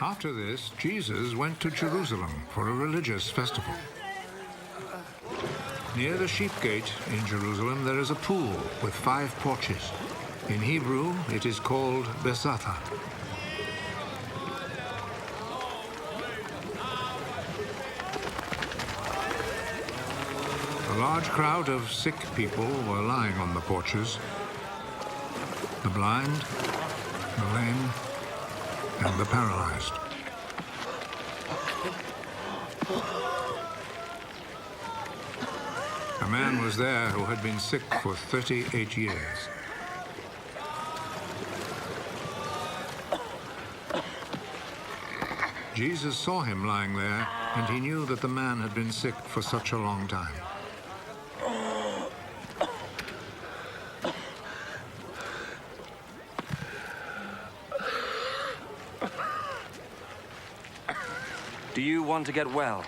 After this, Jesus went to Jerusalem for a religious festival. Near the sheep gate in Jerusalem, there is a pool with 5 porches. In Hebrew, it is called Besatha. A large crowd of sick people were lying on the porches. The blind, the lame, and the paralyzed. A man was there who had been sick for 38 years. Jesus saw him lying there, and he knew that the man had been sick for such a long time. Do you want to get well?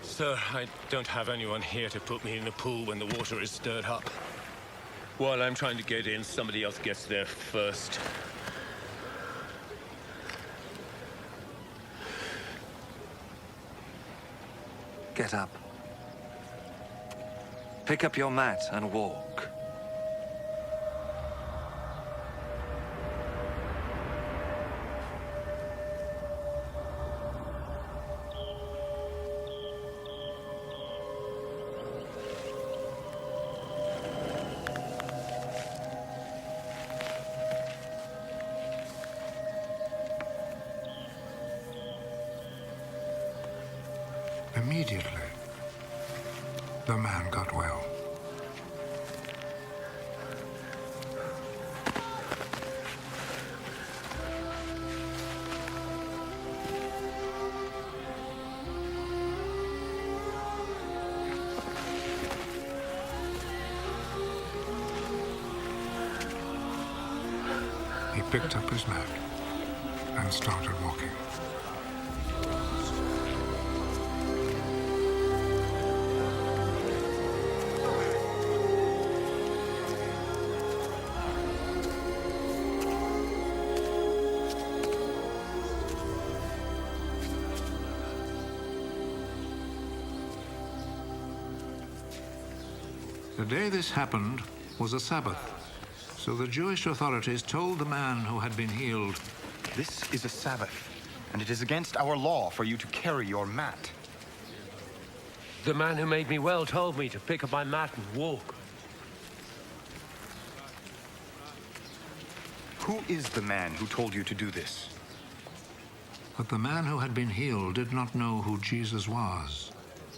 Sir, I don't have anyone here to put me in the pool when the water is stirred up. While I'm trying to get in, somebody else gets there first. Get up. Pick up your mat and walk. Immediately, the man got well. He picked up his mat and started walking. The day this happened was a Sabbath, so the Jewish authorities told the man who had been healed, "This is a Sabbath, and it is against our law for you to carry your mat." The man who made me well told me to pick up my mat and walk. Who is the man who told you to do this? But the man who had been healed did not know who Jesus was,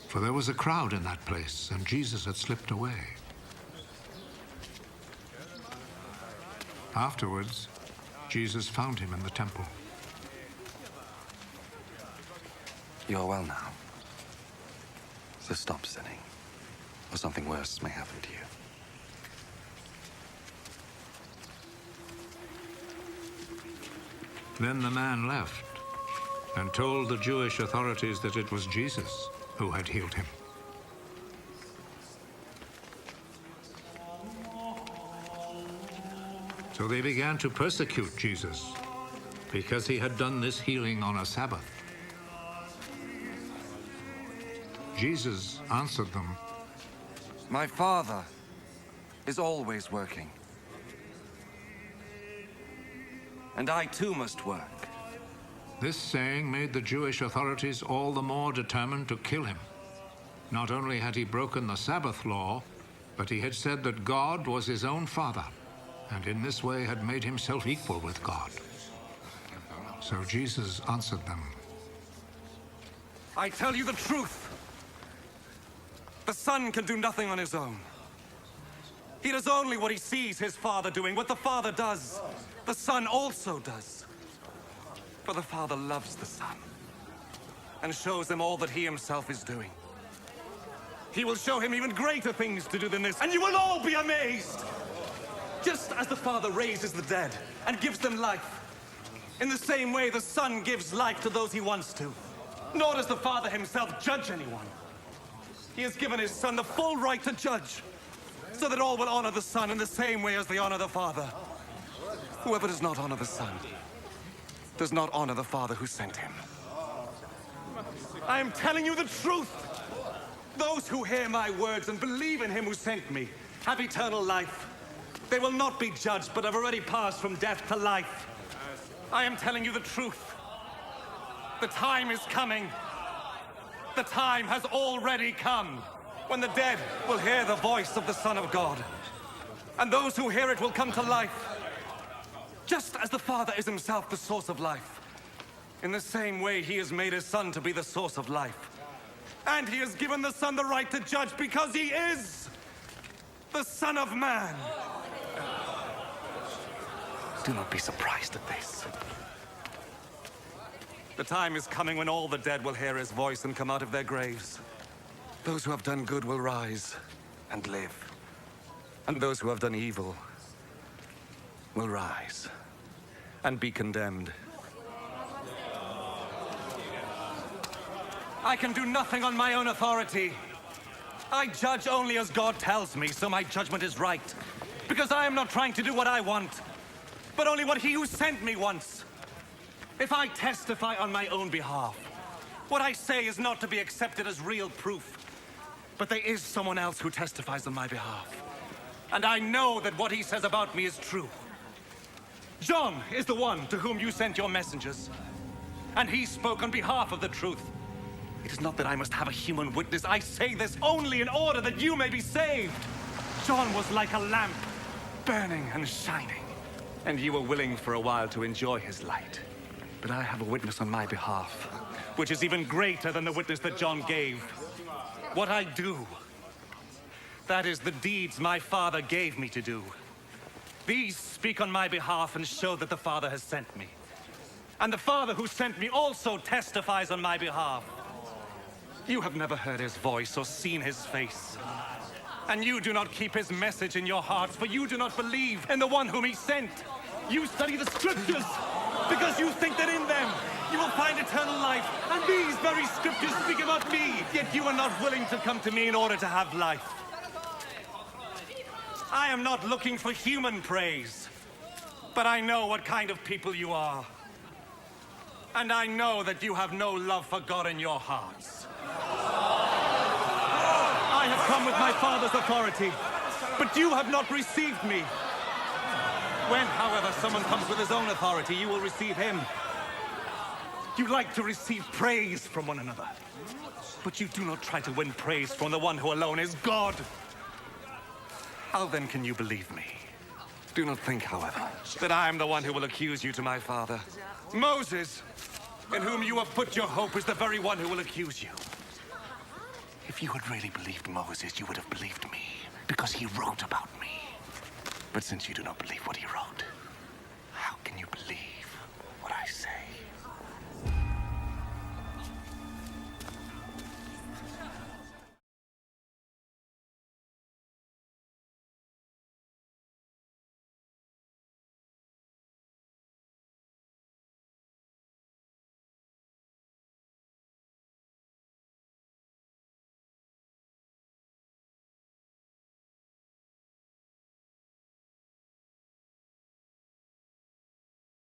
for there was a crowd in that place, and Jesus had slipped away. Afterwards, Jesus found him in the temple. You're well now. So stop sinning, or something worse may happen to you. Then the man left and told the Jewish authorities that it was Jesus who had healed him. So they began to persecute Jesus because he had done this healing on a Sabbath. Jesus answered them, My Father is always working. And I too must work. This saying made the Jewish authorities all the more determined to kill him. Not only had he broken the Sabbath law, but he had said that God was his own Father, and in this way had made himself equal with God. So Jesus answered them, I tell you the truth. The Son can do nothing on his own. He does only what he sees his Father doing. What the Father does, the Son also does. For the Father loves the Son and shows him all that he himself is doing. He will show him even greater things to do than this, and you will all be amazed. Just as the Father raises the dead and gives them life, in the same way the Son gives life to those he wants to. Nor does the Father himself judge anyone. He has given his Son the full right to judge, so that all will honor the Son in the same way as they honor the Father. Whoever does not honor the Son does not honor the Father who sent him. I am telling you the truth. Those who hear my words and believe in him who sent me have eternal life. They will not be judged, but have already passed from death to life. I am telling you the truth. The time is coming. The time has already come when the dead will hear the voice of the Son of God. And those who hear it will come to life. Just as the Father is himself the source of life. In the same way, he has made his Son to be the source of life. And he has given the Son the right to judge because he is the Son of Man. Do not be surprised at this. The time is coming when all the dead will hear his voice and come out of their graves. Those who have done good will rise and live. And those who have done evil will rise and be condemned. I can do nothing on my own authority. I judge only as God tells me, so my judgment is right. Because I am not trying to do what I want, but only what he who sent me wants. If I testify on my own behalf, what I say is not to be accepted as real proof. But there is someone else who testifies on my behalf. And I know that what he says about me is true. John is the one to whom you sent your messengers. And he spoke on behalf of the truth. It is not that I must have a human witness. I say this only in order that you may be saved. John was like a lamp, burning and shining. And you were willing for a while to enjoy his light. But I have a witness on my behalf, which is even greater than the witness that John gave. What I do, that is the deeds my Father gave me to do. These speak on my behalf and show that the Father has sent me. And the Father who sent me also testifies on my behalf. You have never heard his voice or seen his face. And you do not keep his message in your hearts, for you do not believe in the one whom he sent. You study the scriptures because you think that in them you will find eternal life. And these very scriptures speak about me, yet you are not willing to come to me in order to have life. I am not looking for human praise, but I know what kind of people you are. And I know that you have no love for God in your hearts. I have come with my Father's authority, but you have not received me. When, however, someone comes with his own authority, you will receive him. You like to receive praise from one another, but you do not try to win praise from the one who alone is God. How then can you believe me? Do not think, however, that I am the one who will accuse you to my Father. Moses, in whom you have put your hope, is the very one who will accuse you. If you had really believed Moses, you would have believed me, because he wrote about me. But since you do not believe what he wrote, how can you believe what I say?